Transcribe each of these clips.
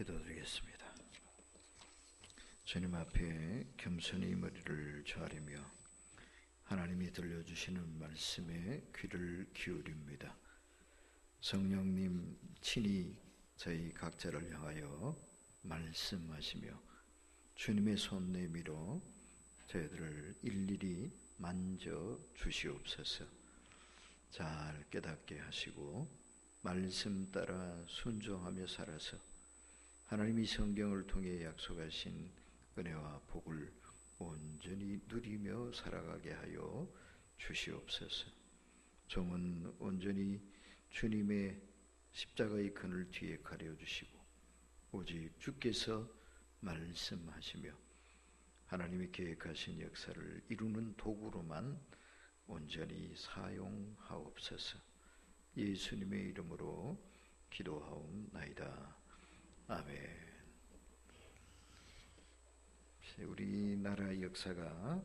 기도드리겠습니다. 주님 앞에 겸손히 머리를 조아리며 하나님이 들려주시는 말씀에 귀를 기울입니다. 성령님 친히 저희 각자를 향하여 말씀하시며 주님의 손 내밀어 저희들을 일일이 만져 주시옵소서. 잘 깨닫게 하시고 말씀 따라 순종하며 살아서 하나님이 성경을 통해 약속하신 은혜와 복을 온전히 누리며 살아가게 하여 주시옵소서. 종은 온전히 주님의 십자가의 그늘 뒤에 가려주시고 오직 주께서 말씀하시며 하나님이 계획하신 역사를 이루는 도구로만 온전히 사용하옵소서. 예수님의 이름으로 기도하옵나이다. 아멘. 우리나라 역사가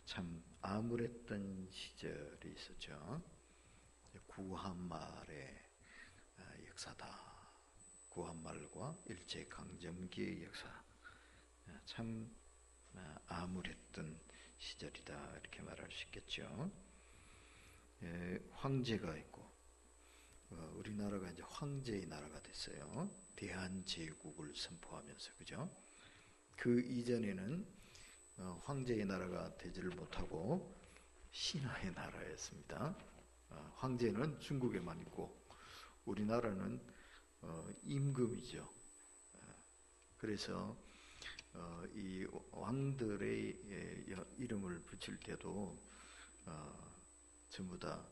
참 암울했던 시절이 있었죠. 구한말의 역사다. 구한말과 일제강점기의 역사. 참 암울했던 시절이다 이렇게 말할 수 있겠죠. 황제가 있고 우리나라가 이제 황제의 나라가 됐어요. 대한제국을 선포하면서, 그죠? 그 이전에는 황제의 나라가 되지를 못하고 신하의 나라였습니다. 황제는 중국에만 있고 우리나라는 임금이죠. 그래서 이 왕들의 이름을 붙일 때도 전부 다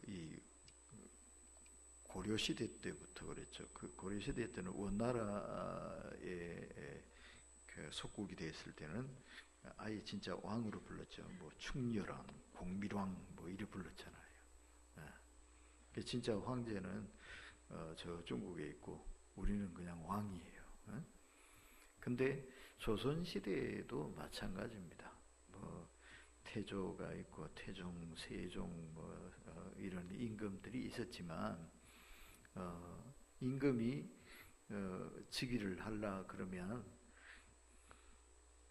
이 고려 시대 때부터 그랬죠. 그 고려 시대 때는 원나라의 그 속국이 됐을 때는 아예 진짜 왕으로 불렀죠. 뭐 충렬왕, 공밀왕 뭐 이래 불렀잖아요. 진짜 황제는 저 중국에 있고 우리는 그냥 왕이에요. 근데 조선 시대에도 마찬가지입니다. 뭐 태조가 있고 태종, 세종 뭐 이런 임금들이 있었지만 임금이 즉위를 하려 그러면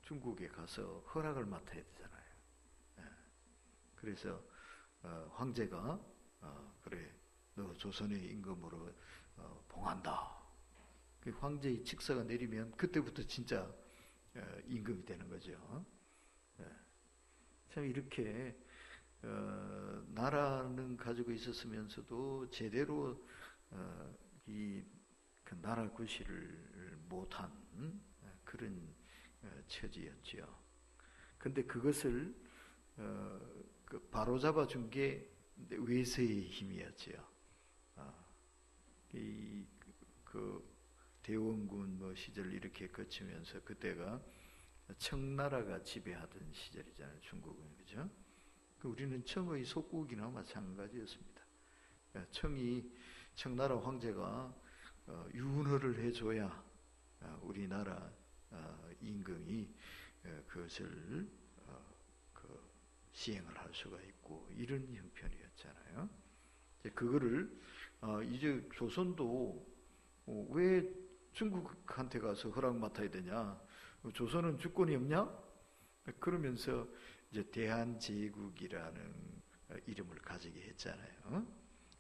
중국에 가서 허락을 맡아야 되잖아요. 그래서 황제가 그래 너 조선의 임금으로 봉한다. 그 황제의 직서가 내리면 그때부터 진짜 임금이 되는 거죠. 참 이렇게 나라는 가지고 있었으면서도 제대로 그 나라 구실을 못한 그런 처지였죠. 근데 그것을 바로잡아 준 게 외세의 힘이었죠. 그 대원군 뭐 시절 이렇게 거치면서 그때가 청나라가 지배하던 시절이잖아요. 중국은, 그죠? 우리는 청의 속국이나 마찬가지였습니다. 청나라 황제가 윤허를 해줘야 우리나라 임금이 그것을 시행을 할 수가 있고 이런 형편이었잖아요. 그거를 이제 조선도 왜 중국한테 가서 허락 맡아야 되냐? 조선은 주권이 없냐? 그러면서 이제 대한제국이라는 이름을 가지게 했잖아요.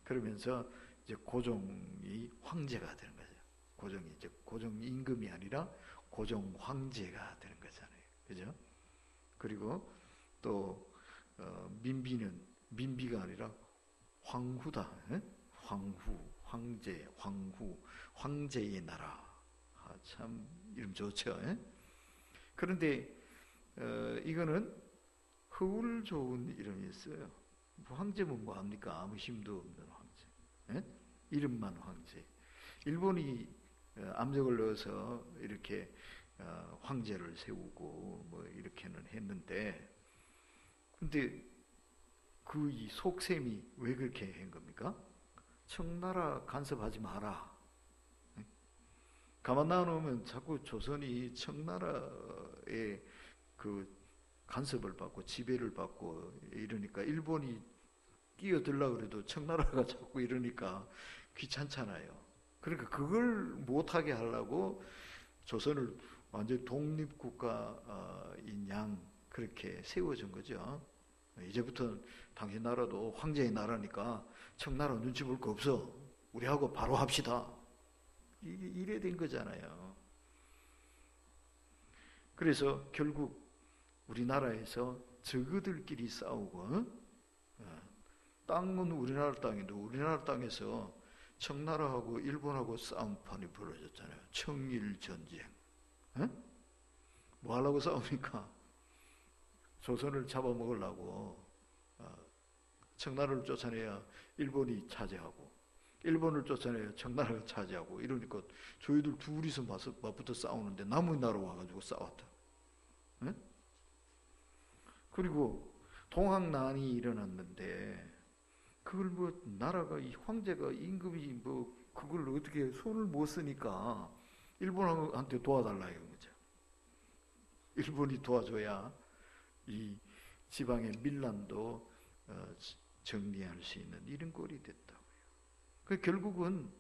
그러면서 이제 고종이 황제가 되는 거죠. 고종이 이제 고종 임금이 아니라 고종 황제가 되는 거잖아요. 그죠? 그리고 또 민비가 아니라 황후다. 황후, 황제, 황후, 황제의 나라. 참 이름 좋죠. 그런데 이거는 허울 좋은 이름이었어요. 황제면 뭐합니까? 아무 힘도 없는 황제. 이름만 황제. 일본이 암적을 넣어서 이렇게 황제를 세우고 뭐 이렇게는 했는데, 근데 그 이 속셈이 왜 그렇게 한 겁니까? 청나라 간섭하지 마라. 가만 놔놓으면 자꾸 조선이 청나라의 그 간섭을 받고 지배를 받고 이러니까 일본이 끼어들려고 그래도 청나라가 자꾸 이러니까 귀찮잖아요. 그러니까 그걸 못하게 하려고 조선을 완전히 독립국가인 양 그렇게 세워준 거죠. 이제부터 당신 나라도 황제의 나라니까 청나라 눈치 볼 거 없어. 우리하고 바로 합시다. 이래 된 거잖아요. 그래서 결국 우리나라에서 저그들끼리 싸우고, 땅은 우리나라 땅인데 우리나라 땅에서 청나라하고 일본하고 싸움판이 벌어졌잖아요. 청일전쟁. 뭐 하려고 싸웁니까? 조선을 잡아먹으려고. 청나라를 쫓아내야 일본이 차지하고, 일본을 쫓아내야 청나라가 차지하고, 이러니까 저희들 둘이서 맞붙어 싸우는데 남의 나라 와가지고 싸웠다. 그리고 동학난이 일어났는데 그걸 뭐 나라가 이 황제가 임금이 뭐 그걸 어떻게 손을 못 쓰니까 일본한테 도와달라 이런 거죠. 일본이 도와줘야 이 지방의 밀란도 정리할 수 있는 이런 꼴이 됐다고요. 그 결국은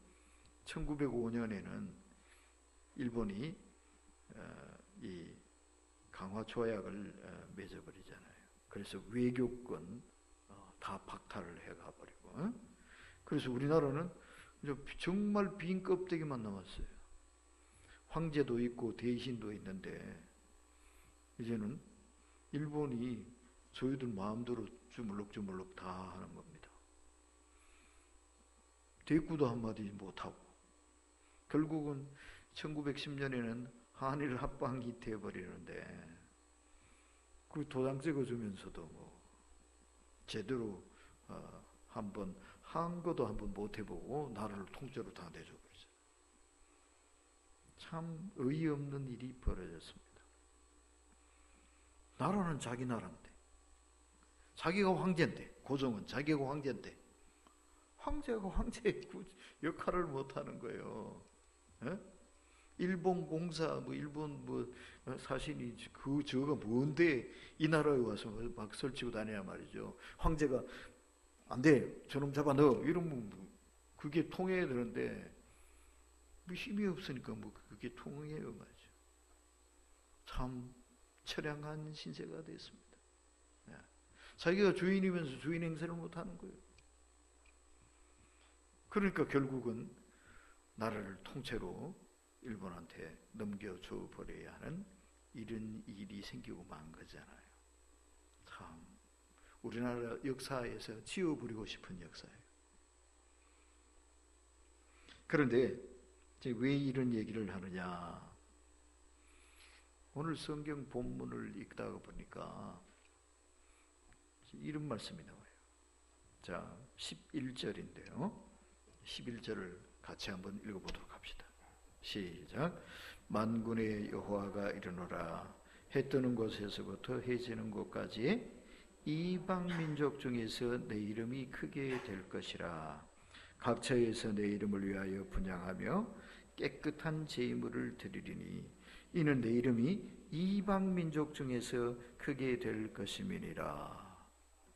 1905년에는 일본이 이 강화 조약을 맺어버리잖아요. 그래서 외교권 다 박탈을 해가 버리고, 그래서 우리나라는 이제 정말 빈 껍데기만 남았어요. 황제도 있고 대신도 있는데 이제는 일본이 저희들 마음대로 주물럭주물럭 다 하는 겁니다. 대꾸도 한마디 못하고, 결국은 1910년에는 한일 합방이 돼버리는데 그 도장 찍어주면서도 뭐 제대로 한번 한 거도 한번 못 해보고 나라를 통째로 다 내줘버리죠. 참 어이없는 일이 벌어졌습니다. 나라는 자기 나라인데, 자기가 황제인데, 고종은 자기가 황제인데 황제가 황제의 역할을 못하는 거예요. 일본 공사, 뭐 일본 뭐 사신이 저가 뭔데 이 나라에 와서 막 설치고 다니냐 말이죠. 황제가 안 돼, 저놈 잡아 넣어 이러면 그게 통해야 되는데 뭐 힘이 없으니까 뭐 그게 통해요 말이죠. 참 처량한 신세가 됐습니다. 자기가 주인이면서 주인 행세를 못하는 거예요. 그러니까 결국은 나라를 통째로 일본한테 넘겨줘 버려야 하는 이런 일이 생기고 만 거잖아요. 참 우리나라 역사에서 지워버리고 싶은 역사예요. 그런데 왜 이런 얘기를 하느냐? 오늘 성경 본문을 읽다가 보니까 이런 말씀이 나와요. 자, 11절인데요. 11절을 같이 한번 읽어보도록 합시다. 시작. 만군의 여호와가 이르노라. 해 뜨는 곳에서부터 해 지는 곳까지 이방 민족 중에서 내 이름이 크게 될 것이라. 각처에서 내 이름을 위하여 분향하며 깨끗한 제물을 드리리니 이는 내 이름이 이방 민족 중에서 크게 될 것임이니라.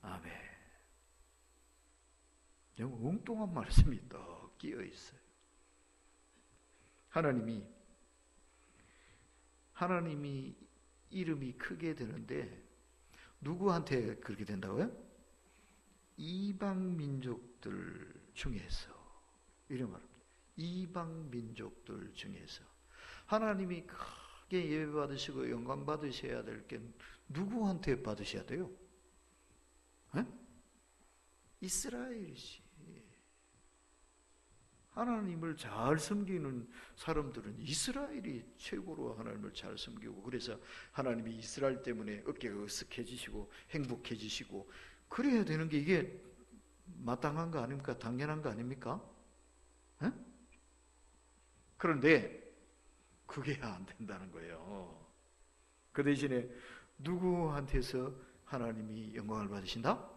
아멘. 너무 엉뚱한 말씀이 또 끼어 있어요. 하나님이 이름이 크게 되는데 누구한테 그렇게 된다고요? 이방 민족들 중에서, 이런 말입니다. 이방 민족들 중에서 하나님이 크게 예배 받으시고 영광 받으셔야 될 게 누구한테 받으셔야 돼요? 이스라엘이지. 하나님을 잘 섬기는 사람들은 이스라엘이 최고로 하나님을 잘 섬기고, 그래서 하나님이 이스라엘 때문에 어깨가 으쓱해지시고 행복해지시고 그래야 되는 게 이게 마땅한 거 아닙니까? 당연한 거 아닙니까? 그런데 그게 안 된다는 거예요. 그 대신에 누구한테서 하나님이 영광을 받으신다?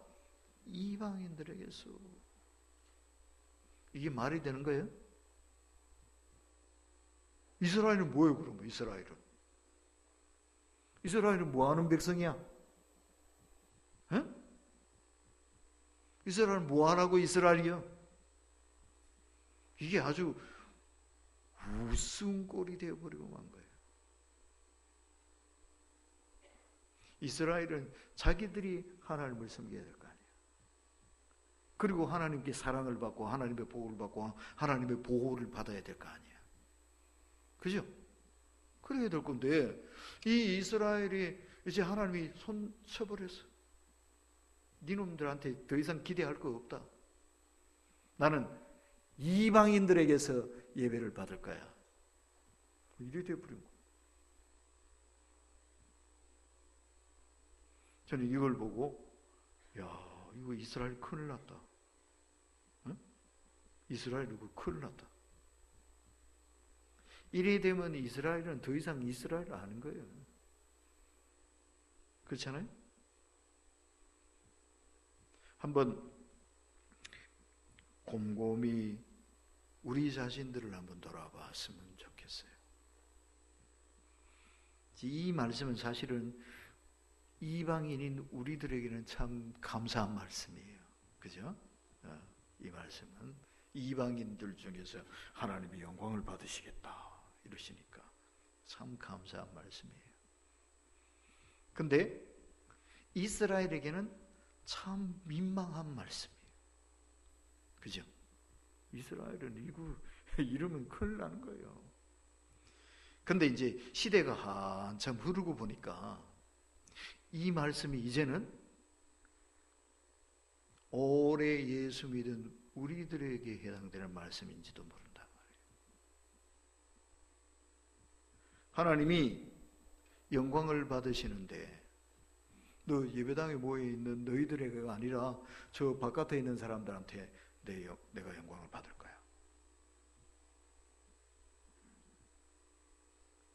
이방인들에게서. 이게 말이 되는 거예요? 이스라엘은 뭐예요 그러면? 이스라엘은 뭐 하는 백성이야? 이스라엘은 뭐 하라고 이스라엘이야? 이게 아주 무슨 꼴이 되어버리고 만 거예요. 이스라엘은 자기들이 하나님을 섬겨야 될 거 아니에요. 그리고 하나님께 사랑을 받고 하나님의 복을 받고 하나님의 보호를 받아야 될 거 아니에요. 그죠? 그래야 될 건데 이 이스라엘이 이제 하나님이 손 쳐버렸어. 니놈들한테 더 이상 기대할 거 없다. 나는 이방인들에게서 예배를 받을 거야. 이래 되어버린 거야. 저는 이걸 보고 야, 이거 이스라엘 큰일 났다. 응? 이스라엘 이거 큰일 났다. 이래 되면 이스라엘은 더 이상 이스라엘을 아는 거예요. 그렇잖아요? 한번 곰곰이 우리 자신들을 한번 돌아봤으면 좋겠어요. 이 말씀은 사실은 이방인인 우리들에게는 참 감사한 말씀이에요. 그죠? 이 말씀은 이방인들 중에서 하나님의 영광을 받으시겠다 이러시니까 참 감사한 말씀이에요. 근데 이스라엘에게는 참 민망한 말씀이에요. 그죠? 이스라엘은 이거 이러면 큰일 나는 거예요. 근데 이제 시대가 한참 흐르고 보니까 이 말씀이 이제는 오래 예수 믿은 우리들에게 해당되는 말씀인지도 모른단 말이에요. 하나님이 영광을 받으시는데 너 예배당에 모여있는 너희들에게가 아니라 저 바깥에 있는 사람들한테 내가 영광을 받을 거야.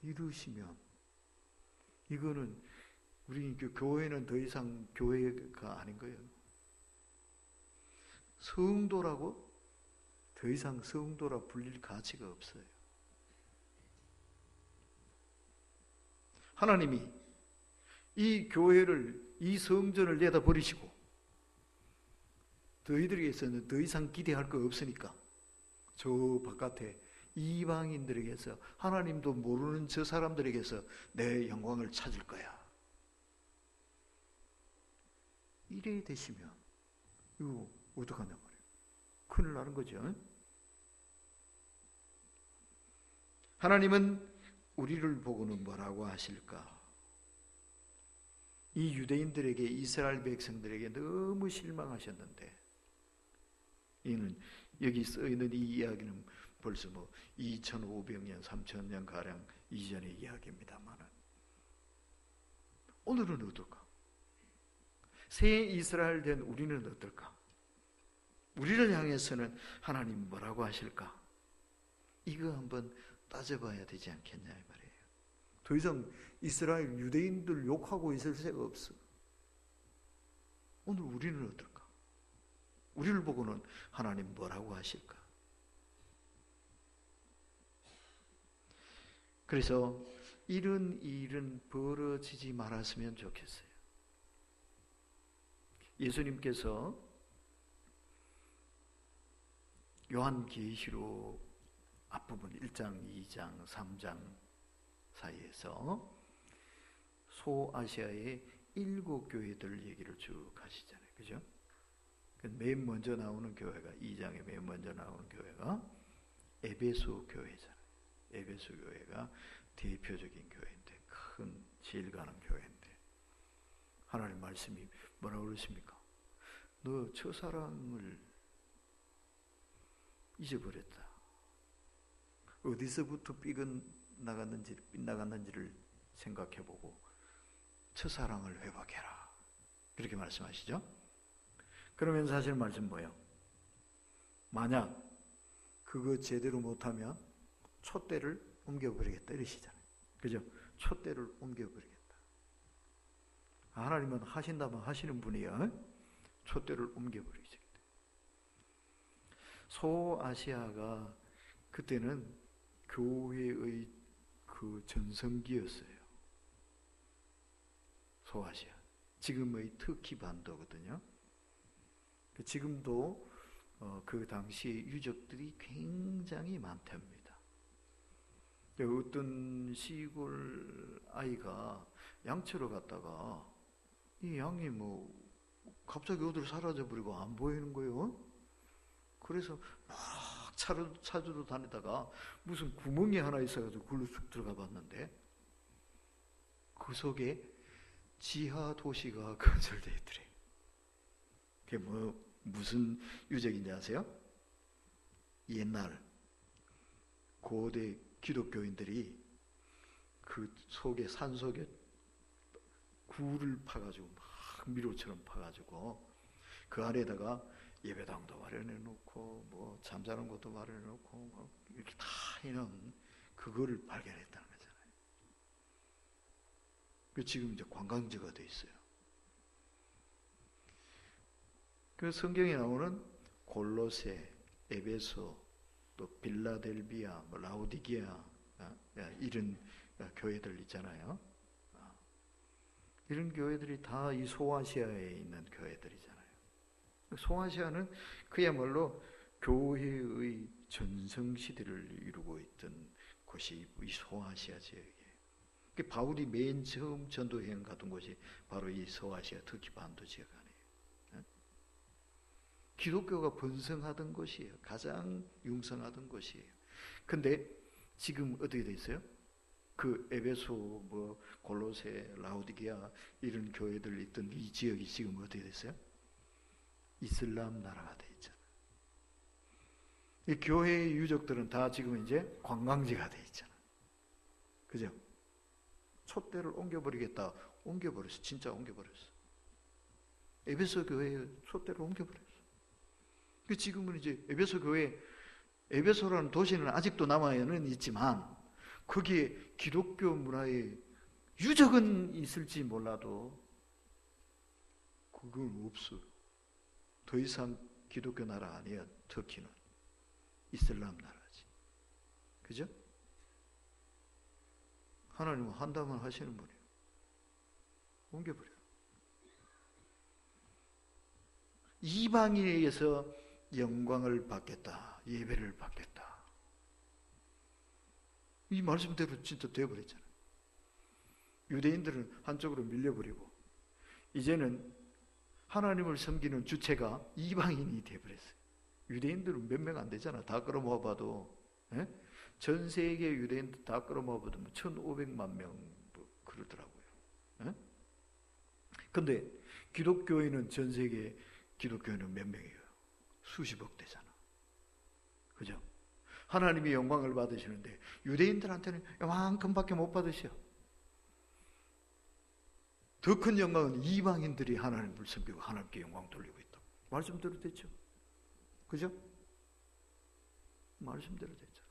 이러시면 이거는 우리 교회는 더 이상 교회가 아닌 거예요. 성도라고 더 이상 성도라 불릴 가치가 없어요. 하나님이 이 교회를, 이 성전을 내다버리시고 너희들에게서는 더 이상 기대할 거 없으니까 저 바깥에 이방인들에게서, 하나님도 모르는 저 사람들에게서 내 영광을 찾을 거야. 이래 되시면 이거 어떡하냐 말이에요. 큰일 나는 거죠. 하나님은 우리를 보고는 뭐라고 하실까? 이 유대인들에게, 이스라엘 백성들에게 너무 실망하셨는데, 이는 여기 써있는 이 이야기는 벌써 2500년, 3000년 가량 이전의 이야기입니다만 오늘은 어떨까? 새 이스라엘 된 우리는 어떨까? 우리를 향해서는 하나님 뭐라고 하실까? 이거 한번 따져봐야 되지 않겠냐 이 말이에요. 더 이상 이스라엘 유대인들 욕하고 있을 새가 없어. 오늘 우리는 어떨까? 우리를 보고는 하나님 뭐라고 하실까? 그래서 이런 일은 벌어지지 말았으면 좋겠어요. 예수님께서 요한계시록 앞부분 1장, 2장, 3장 사이에서 소아시아의 7교회들 얘기를 쭉 하시잖아요. 그죠? 맨 먼저 나오는 교회가, 2장에 맨 먼저 나오는 교회가 에베소 교회잖아요. 에베소 교회가 대표적인 교회인데, 큰 질 가는 교회인데, 하나님 말씀이 뭐라고 그러십니까? 너 첫사랑을 잊어버렸다. 어디서부터 빗나갔는지를 생각해보고 첫사랑을 회복해라. 그렇게 말씀하시죠? 그러면 사실 말씀 뭐예요? 만약 그거 제대로 못하면 촛대를 옮겨버리겠다 이러시잖아요. 그죠? 촛대를 옮겨버리겠다. 하나님은 하신다면 하시는 분이야. 촛대를 옮겨버리겠다. 소아시아가 그때는 교회의 그 전성기였어요. 소아시아. 지금의 터키 반도거든요. 지금도 그 당시에 유적들이 굉장히 많답니다. 어떤 시골 아이가 양치러 갔다가 이 양이 뭐 갑자기 어디로 사라져 버리고 안 보이는 거예요. 그래서 막 찾으러 다니다가 무슨 구멍이 하나 있어가지고 굴로 쑥 들어가 봤는데 그 속에 지하 도시가 건설되어 있더래. 그게 무슨 유적인지 아세요? 옛날 고대 기독교인들이 그 속에 산 속에 굴을 파가지고 막 미로처럼 파가지고 그 안에다가 예배당도 마련해 놓고 뭐 잠자는 곳도 마련해 놓고 뭐 이렇게 다 해놓은 그거를 발견했다는 거잖아요. 그 지금 이제 관광지가 돼 있어요. 그 성경에 나오는 골로새, 에베소, 또 빌라델비아, 뭐 라오디게아 이런 교회들 있잖아요. 이런 교회들이 다 이 소아시아에 있는 교회들이잖아요. 소아시아는 그야말로 교회의 전성시대를 이루고 있던 곳이 이 소아시아 지역이에요. 바울이 맨 처음 전도여행 갔던 곳이 바로 이 소아시아 터키 반도 지역 아니에요. 기독교가 번성하던 곳이에요. 가장 융성하던 곳이에요. 근데 지금 어떻게 돼 있어요? 그 에베소, 뭐 골로새, 라오디게아 이런 교회들 있던 이 지역이 지금 어떻게 됐어요? 이슬람 나라가 돼 있잖아요. 이 교회의 유적들은 다 지금 이제 관광지가 돼 있잖아요. 그죠? 촛대를 옮겨버리겠다. 옮겨버렸어. 진짜 옮겨버렸어. 에베소 교회에 촛대를 옮겨버렸어. 지금은 이제 에베소 교회, 에베소라는 도시는 아직도 남아는 있지만 거기에 기독교 문화의 유적은 있을지 몰라도 그건 없어요. 더 이상 기독교 나라 아니야. 터키는 이슬람 나라지. 그죠? 하나님은 한다면 하시는 분이에요. 옮겨버려. 이방인에 의해서 영광을 받겠다. 예배를 받겠다. 이 말씀대로 진짜 되어버렸잖아요. 유대인들은 한쪽으로 밀려버리고 이제는 하나님을 섬기는 주체가 이방인이 되어버렸어요. 유대인들은 몇 명 안 되잖아. 다 끌어모아봐도 전 세계 유대인들 다 끌어모아봐도 1,500만 명 그러더라고요. 근데 기독교인은 전 세계 기독교인은 몇 명이에요? 수십억 되잖아. 그죠? 하나님이 영광을 받으시는데 유대인들한테는 이만큼밖에 못 받으셔. 더 큰 영광은 이방인들이 하나님을 섬기고 하나님께 영광 돌리고 있다. 말씀대로 됐죠? 그죠? 말씀대로 됐죠.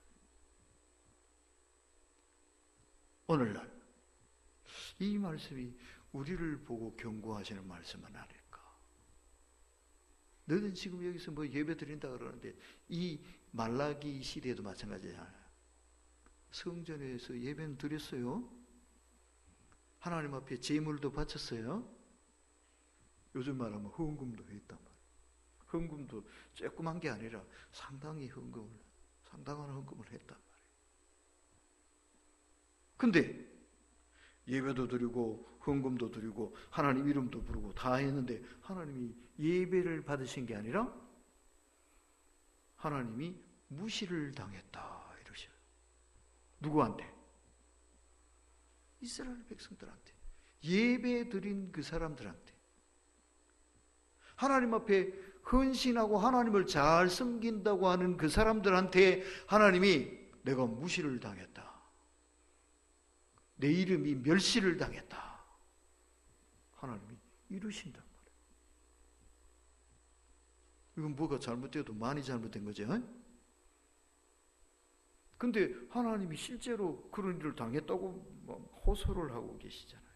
오늘날 이 말씀이 우리를 보고 경고하시는 말씀은 아닐까? 너는 지금 여기서 뭐 예배 드린다 그러는데 이 말라기 시대에도 마찬가지잖아요. 성전에서 예배는 드렸어요. 하나님 앞에 제물도 바쳤어요. 요즘 말하면 헌금도 했단 말이에요. 헌금도 조그만 게 아니라 상당한 헌금을 했단 말이에요. 근데 예배도 드리고 헌금도 드리고 하나님 이름도 부르고 다 했는데 하나님이 예배를 받으신 게 아니라 하나님이 무시를 당했다 이러셔요. 누구한테? 이스라엘 백성들한테. 예배 드린 그 사람들한테. 하나님 앞에 헌신하고 하나님을 잘 섬긴다고 하는 그 사람들한테 하나님이 내가 무시를 당했다. 내 이름이 멸시를 당했다. 하나님이 이루신단 말이에요. 이건 뭐가 잘못돼도 많이 잘못된 거죠. 근데 하나님이 실제로 그런 일을 당했다고 호소를 하고 계시잖아요.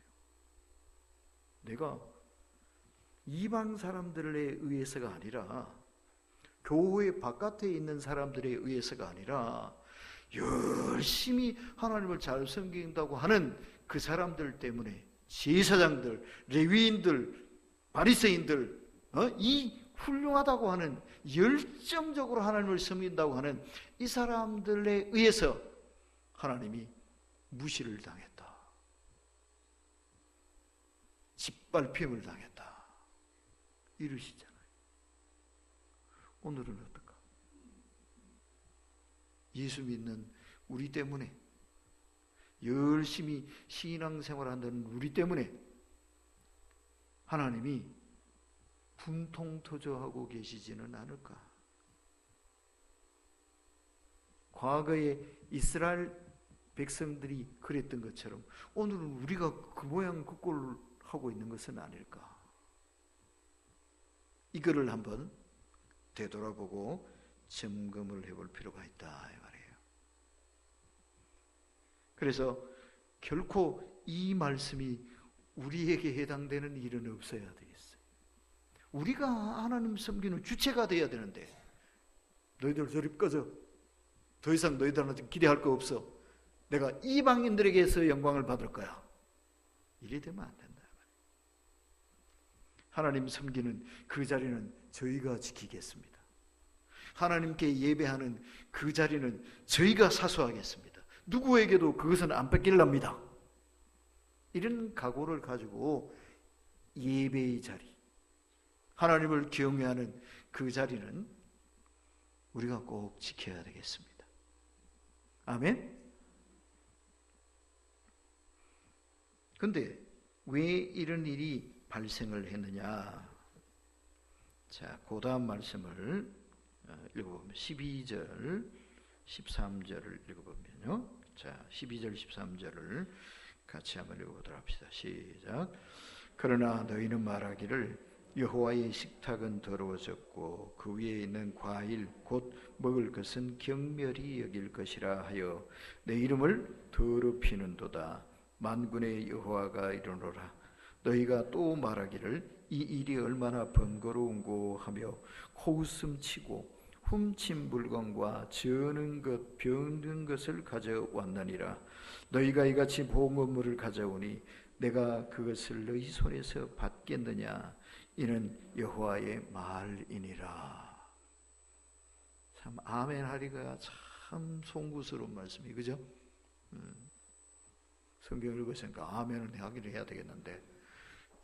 내가 이방 사람들에 의해서가 아니라 교회 바깥에 있는 사람들에 의해서가 아니라 열심히 하나님을 잘 섬긴다고 하는 그 사람들 때문에 제사장들, 레위인들, 바리새인들 이 훌륭하다고 하는 열정적으로 하나님을 섬긴다고 하는 이 사람들에 의해서 하나님이 무시를 당했다. 짓밟힘을 당했다. 이러시잖아요. 오늘은 어떨까? 예수 믿는 우리 때문에, 열심히 신앙생활한다는 우리 때문에 하나님이 분통토조하고 계시지는 않을까? 과거에 이스라엘 백성들이 그랬던 것처럼 오늘은 우리가 그 모양 그 꼴을 하고 있는 것은 아닐까? 이거를 한번 되돌아보고 점검을 해볼 필요가 있다 이 말이에요. 그래서 결코 이 말씀이 우리에게 해당되는 일은 없어야 되겠어요. 우리가 하나님 섬기는 주체가 되어야 되는데, 너희들 저리 꺼져, 더 이상 너희들한테 기대할 거 없어, 내가 이방인들에게서 영광을 받을 거야, 이래 되면 안 된다. 하나님 섬기는 그 자리는 저희가 지키겠습니다. 하나님께 예배하는 그 자리는 저희가 사수하겠습니다. 누구에게도 그것은 안 뺏길랍니다. 이런 각오를 가지고 예배의 자리, 하나님을 경외하는 그 자리는 우리가 꼭 지켜야 되겠습니다. 아멘? 근데 왜 이런 일이 발생을 했느냐? 자, 그 다음 말씀을 읽어보면 12절, 13절을 읽어보면요. 자, 12절, 13절을 같이 한번 읽어보도록 합시다. 시작. 그러나 너희는 말하기를 여호와의 식탁은 더러워졌고 그 위에 있는 과일 곧 먹을 것은 경멸히 여길 것이라 하여 내 이름을 더럽히는도다. 만군의 여호와가 이르노라. 너희가 또 말하기를 이 일이 얼마나 번거로운고 하며 코웃음 치고 훔친 물건과 저는 것, 병든 것을 가져왔느니라. 너희가 이같이 봉헌물을 가져오니 내가 그것을 너희 손에서 받겠느냐? 이는 여호와의 말이니라. 참 아멘 하리가 참 송구스러운 말씀이, 그죠? 성경을 읽으니까 아멘을 하기를 해야 되겠는데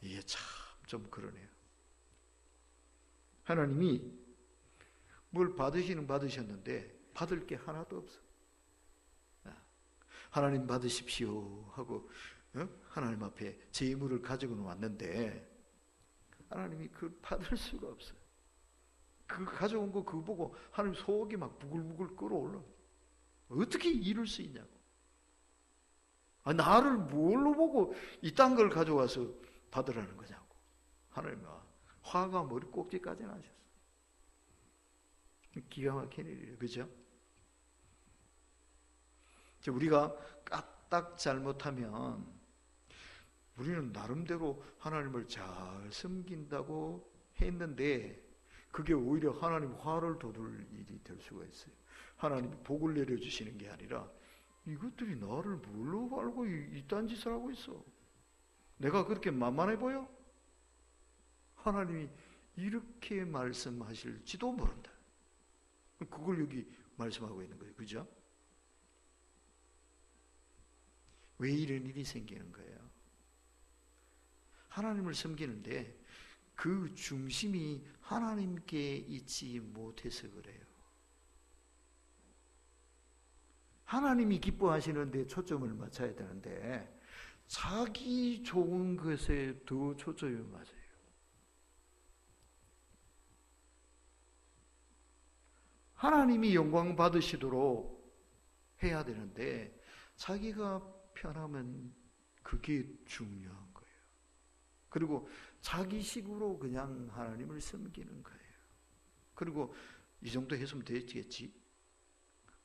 이게 참 좀 그러네요. 하나님이 뭘 받으셨는데 받을 게 하나도 없어. 하나님 받으십시오 하고 하나님 앞에 제물을 가지고는 왔는데 하나님이 그걸 받을 수가 없어요. 그 가져온 거 그거 보고 하나님 속이 막 부글부글 끓어올라. 어떻게 이룰 수 있냐고. 나를 뭘로 보고 이딴 걸 가져와서 받으라는 거냐고. 하나님은 화가 머리 꼭지까지 나셨어요. 기가 막힌 일이에요. 그죠? 우리가 까딱 잘못하면 우리는 나름대로 하나님을 잘 섬긴다고 했는데 그게 오히려 하나님 화를 돋을 일이 될 수가 있어요. 하나님이 복을 내려주시는 게 아니라 이것들이 나를 뭘로 알고 이딴 짓을 하고 있어. 내가 그렇게 만만해 보여? 하나님이 이렇게 말씀하실지도 모른다. 그걸 여기 말씀하고 있는 거예요. 그죠? 왜 이런 일이 생기는 거예요? 하나님을 섬기는데 그 중심이 하나님께 있지 못해서 그래요. 하나님이 기뻐하시는데 초점을 맞춰야 되는데 자기 좋은 것에 더 초점을 맞아요. 하나님이 영광 받으시도록 해야 되는데 자기가 편하면 그게 중요한 거예요. 그리고 자기식으로 그냥 하나님을 섬기는 거예요. 그리고 이 정도 했으면 되겠지.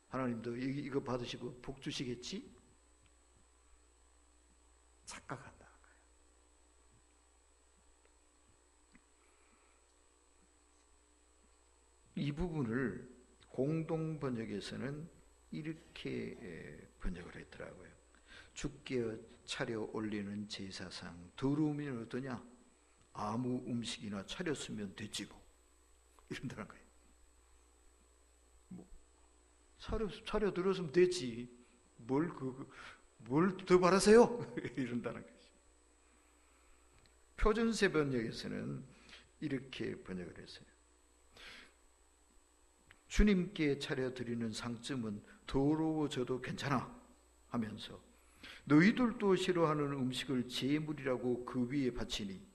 하나님도 이거 받으시고 복 주시겠지? 착각한다는 거예요. 이 부분을 공동 번역에서는 이렇게 번역을 했더라고요. 주께 차려 올리는 제사상 더러움이 어떠냐? 아무 음식이나 차렸으면 됐지 뭐. 이런다는 거예요. 차려 들었으면 됐지. 뭘 더 바라세요? 이런다는 거죠. 표준세 번역에서는 이렇게 번역을 했어요. 주님께 차려드리는 상점은 더러워져도 괜찮아 하면서 너희들도 싫어하는 음식을 제물이라고 그 위에 바치니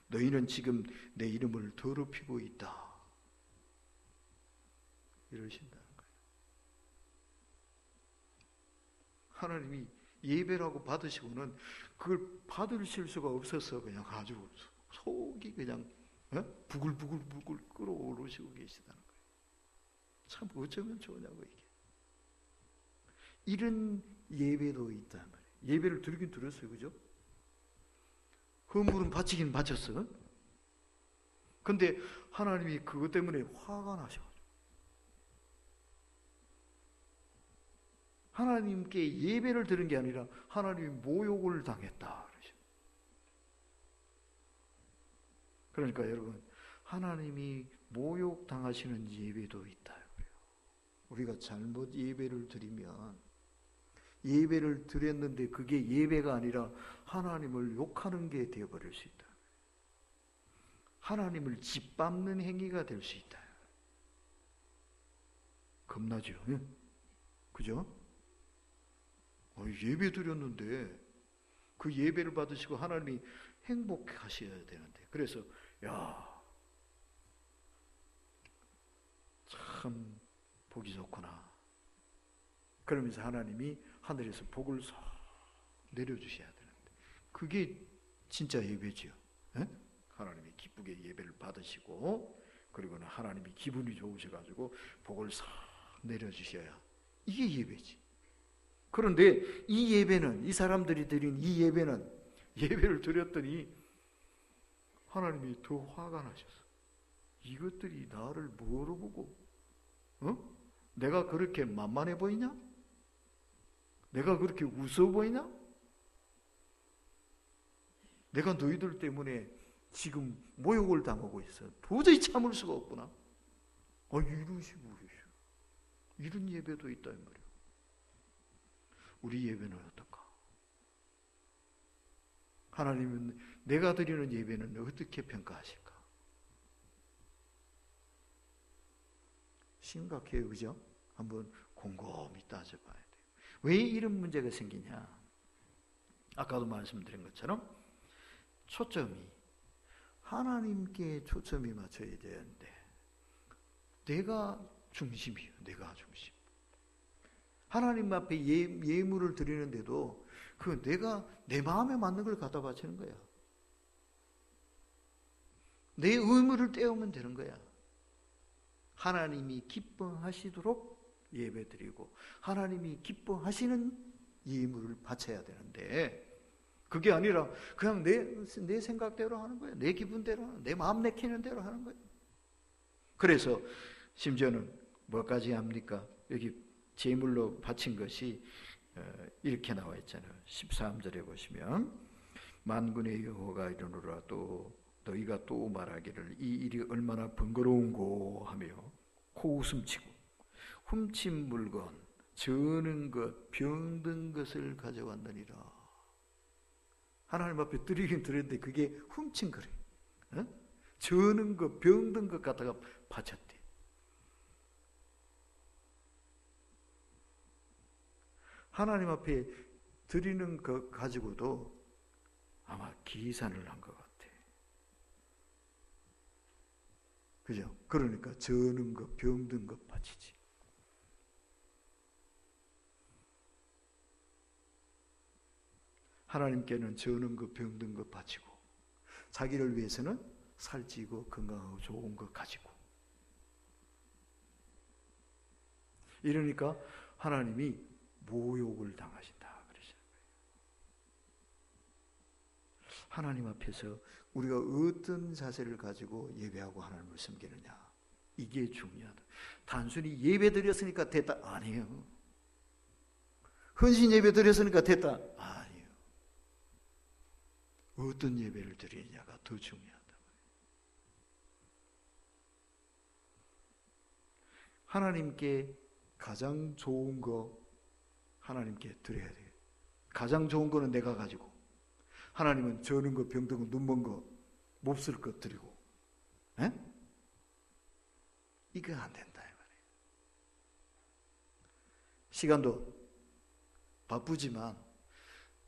너희는 지금 내 이름을 더럽히고 있다. 이러신다는 거예요. 하나님이 예배라고 받으시고는 그걸 받으실 수가 없어서 그냥 아주 속이 그냥 부글부글 끓어오르시고 계시다는 거예요. 참 어쩌면 좋으냐고 이게. 이런 예배도 있단 말이에요. 예배를 드리긴 드렸어요, 그죠? 헌물은 바치긴 바쳤어. 근데 하나님이 그것 때문에 화가 나셔. 하나님께 예배를 드린 게 아니라 하나님이 모욕을 당했다. 그러니까 여러분, 하나님이 모욕 당하시는 예배도 있다. 우리가 잘못 예배를 드리면 예배를 드렸는데 그게 예배가 아니라 하나님을 욕하는 게 되어버릴 수 있다. 하나님을 짓밟는 행위가 될 수 있다. 겁나죠? 그죠? 예배 드렸는데 그 예배를 받으시고 하나님이 행복하셔야 되는데, 그래서 참 보기 좋구나 그러면서 하나님이 하늘에서 복을 싹 내려주셔야 되는데, 그게 진짜 예배지요. 하나님이 기쁘게 예배를 받으시고 그리고는 하나님이 기분이 좋으셔가지고 복을 싹 내려주셔야 이게 예배지. 그런데 이 예배는, 이 사람들이 드린 이 예배는, 예배를 드렸더니 하나님이 더 화가 나셔서 이것들이 나를 뭐로 보고 내가 그렇게 만만해 보이냐? 내가 그렇게 우스워 보이냐? 내가 너희들 때문에 지금 모욕을 당하고 있어. 도저히 참을 수가 없구나. 이러시고 계셔. 이런 예배도 있다 이 말이야. 우리 예배는 어떨까? 하나님은 내가 드리는 예배는 어떻게 평가하실까? 심각해요, 그죠? 한번 곰곰이 따져봐야 돼요. 왜 이런 문제가 생기냐? 아까도 말씀드린 것처럼 초점이 하나님께 초점이 맞춰야 되는데 내가 중심이에요. 내가 중심. 하나님 앞에 예물을 드리는데도 내가 내 마음에 맞는 걸 갖다 바치는 거야. 내 의무를 떼우면 되는 거야. 하나님이 기뻐하시도록 예배드리고 하나님이 기뻐하시는 예물을 바쳐야 되는데, 그게 아니라 그냥 내 생각대로 하는 거야. 내 기분대로 하는, 내 마음 내키는 대로 하는 거야. 그래서 심지어는 뭐까지 합니까? 여기 제물로 바친 것이 이렇게 나와 있잖아요. 13절에 보시면 만군의 여호와가 이르노라 또 너희가 또 말하기를 이 일이 얼마나 번거로운고 하며 코웃음치고 훔친 물건 저는 것 병든 것을 가져왔느니라. 하나님 앞에 드리긴 드렸는데 그게 훔친 거래. 저는 것 병든 것 갖다가 바쳤대. 하나님 앞에 드리는 것 가지고도 아마 기산을 한 것 같아. 그죠? 그러니까 저는 것 병든 것 바치지. 하나님께는 저는 것 병든 것 바치고 자기를 위해서는 살찌고 건강하고 좋은 것 가지고. 이러니까 하나님이 모욕을 당하신다 그러시는 거예요. 하나님 앞에서 우리가 어떤 자세를 가지고 예배하고 하나님을 섬기느냐, 이게 중요하다. 단순히 예배 드렸으니까 됐다, 아니에요. 헌신 예배 드렸으니까 됐다, 아니에요. 어떤 예배를 드리느냐가 더 중요하다. 하나님께 가장 좋은 거 하나님께 드려야 돼. 가장 좋은 거는 내가 가지고, 하나님은 저는 거, 병든 거, 눈먼 거, 몹쓸 것 드리고, 에? 이거 안 된다 이 말이에요. 시간도 바쁘지만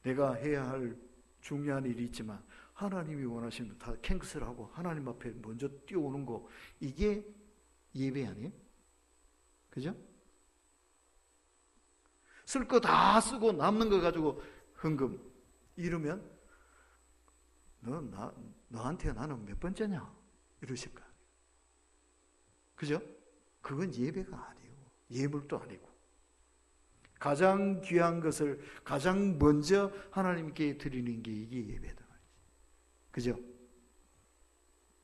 내가 해야 할 중요한 일이 있지만 하나님이 원하시면 다 캔슬하고 하나님 앞에 먼저 뛰어오는 거, 이게 예배 아니에요? 그죠? 쓸 거 다 쓰고 남는 거 가지고 헌금 이러면 너한테 나는 몇 번째냐? 이러실 거야. 그죠? 그건 예배가 아니에요. 예물도 아니고. 가장 귀한 것을 가장 먼저 하나님께 드리는 게 이게 예배다. 그죠?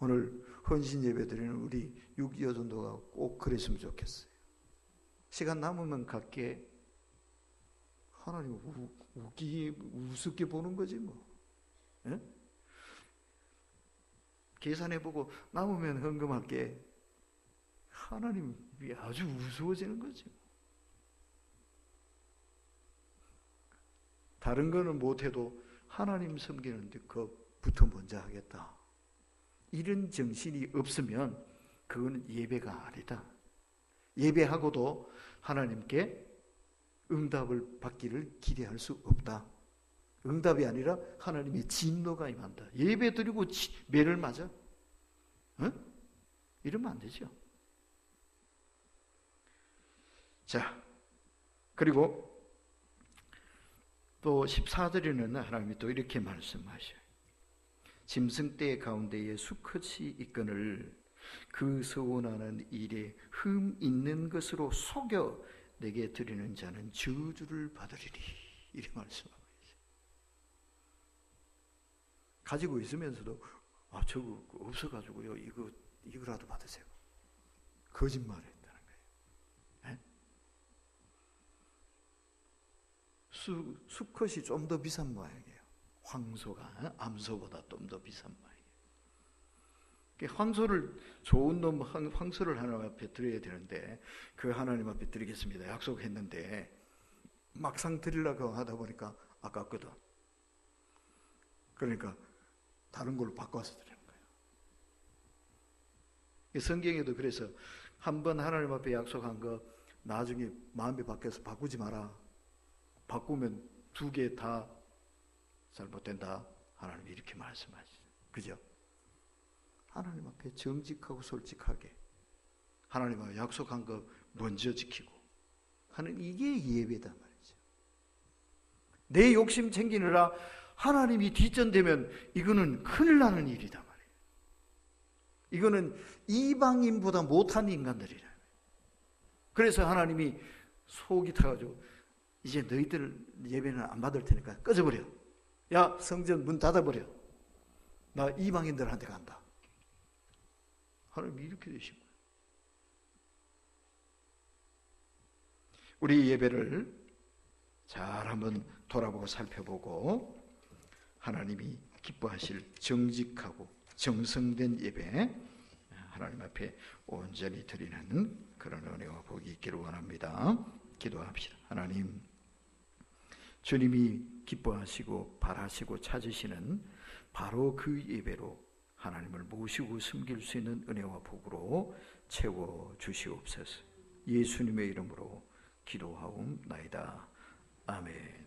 오늘 헌신 예배 드리는 우리 6여전도가 꼭 그랬으면 좋겠어요. 시간 남으면 갈게. 하나님 우습게 보는 거지 뭐. 예? 계산해보고 남으면 헌금할게. 하나님이 아주 우스워지는 거지. 다른 거는 못해도 하나님 섬기는데 그부터 먼저 하겠다. 이런 정신이 없으면 그거는 예배가 아니다. 예배하고도 하나님께 응답을 받기를 기대할 수 없다. 응답이 아니라 하나님의 진노가 임한다. 예배 드리고 매를 맞아? 응? 이러면 안 되죠. 자, 그리고 또 14절에는 하나님이 또 이렇게 말씀하셔요. 짐승떼 가운데에 수컷이 있거늘 그 서원하는 일에 흠 있는 것으로 속여 내게 드리는 자는 저주를 받으리니, 이렇게 말씀하고 있어요. 가지고 있으면서도 저거 없어가지고요, 이거라도 받으세요. 거짓말을 했다는 거예요. 수컷이 좀 더 비싼 모양이에요. 황소가 암소보다 좀 더 비싼 모양이에요. 황소를, 좋은 놈 황소를 하나님 앞에 드려야 되는데 그 하나님 앞에 드리겠습니다 약속했는데 막상 드리려고 하다 보니까 아깝거든. 그러니까 다른 걸로 바꿔서 드리는 거예요. 성경에도 그래서 한번 하나님 앞에 약속한 거 나중에 마음이 바뀌어서 바꾸지 마라. 바꾸면 두 개 다 잘못된다. 하나님이 이렇게 말씀하시죠. 그죠? 하나님 앞에 정직하고 솔직하게 하나님과 약속한 거 먼저 지키고 하는, 이게 예배다 말이죠. 내 욕심 챙기느라 하나님이 뒷전되면 이거는 큰일 나는 일이다 말이에요. 이거는 이방인보다 못한 인간들이라. 그래서 하나님이 속이 타가지고 이제 너희들 예배는 안 받을 테니까 꺼져버려. 야, 성전 문 닫아버려. 나 이방인들한테 간다. 하나님이 이렇게 되신 거예요. 우리 예배를 잘 한번 돌아보고 살펴보고 하나님이 기뻐하실 정직하고 정성된 예배, 하나님 앞에 온전히 드리는 그런 은혜와 복이 있기를 원합니다. 기도합시다. 하나님, 주님이 기뻐하시고 바라시고 찾으시는 바로 그 예배로 하나님을 모시고 섬길 수 있는 은혜와 복으로 채워주시옵소서. 예수님의 이름으로 기도하옵나이다. 아멘.